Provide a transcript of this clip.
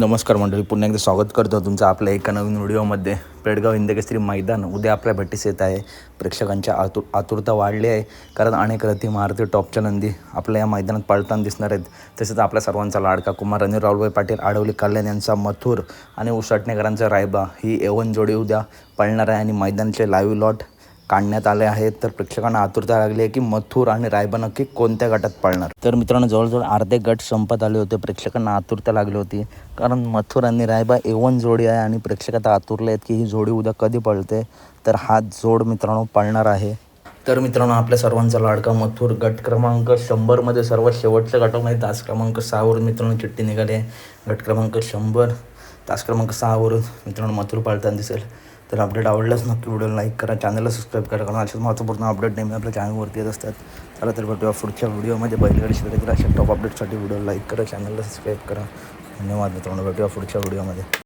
नमस्कार मंडळी, पुन्हा एकदा स्वागत करतो तुमचं आपल्या एका नवीन व्हिडिओमध्ये. पेडगाव हिंदकेसरी मैदान उद्या आपल्या भेटीस येत आहे. प्रेक्षकांच्या आतुरता वाढली आहे, कारण अनेक रथी महारथी टॉपच्या नंदी आपल्या या मैदानात पळताना दिसणार आहेत. तसेच आपल्या सर्वांचा लाडका कुमार रणवीर राहुलभाई पाटील आडवली कल्याण यांचा मथुर आणि उसाटणेकरांचा रायबा ही एवन जोडी उद्या पळणार आहे आणि मैदानाचे लाईव्ह लॉट काढण्यात आले आहेत. तर प्रेक्षकांना आतुरता लागली आहे की मथुर आणि रायबा नक्की कोणत्या गटात पळणार. तर मित्रांनो, जवळजवळ अर्धे गट संपत आले होते. प्रेक्षकांना आतुरता लागली होती, कारण मथुर आणि रायबा एवन जोडी आहे आणि प्रेक्षक आता आतुरले आहेत की ही जोडी उद्या कधी पळते. तर हा जोड मित्रांनो पळणार आहे. तर मित्रांनो, आपल्या सर्वांचा लाडका मथुर गट क्रमांक 100मध्ये सर्वात शेवटच्या गटामध्ये तास क्रमांक 6वरून मित्रांनो चिठ्ठी निघाली आहे. गट क्रमांक 100 तास क्रमांक 6वरून मित्रांनो मथुर पळताना दिसेल. तर अपडेट आवडल्यास नक्की व्हिडिओला लाईक करा, चॅनलला सबस्क्राईब करा, कारण अशाच महत्त्वपूर्ण अपडेट नेहमी आपल्या चॅनलवरती येत असतात. चला तर भेटूया पुढच्या व्हिडिओमध्ये. बैलगाडी शर्यतीतील अशा टॉप अपडेटसाठी व्हिडिओला लाईक करा, चॅनलला सबस्क्राईब करा. धन्यवाद मित्रांनो, भेटूया पुढच्या व्हिडिओमध्ये.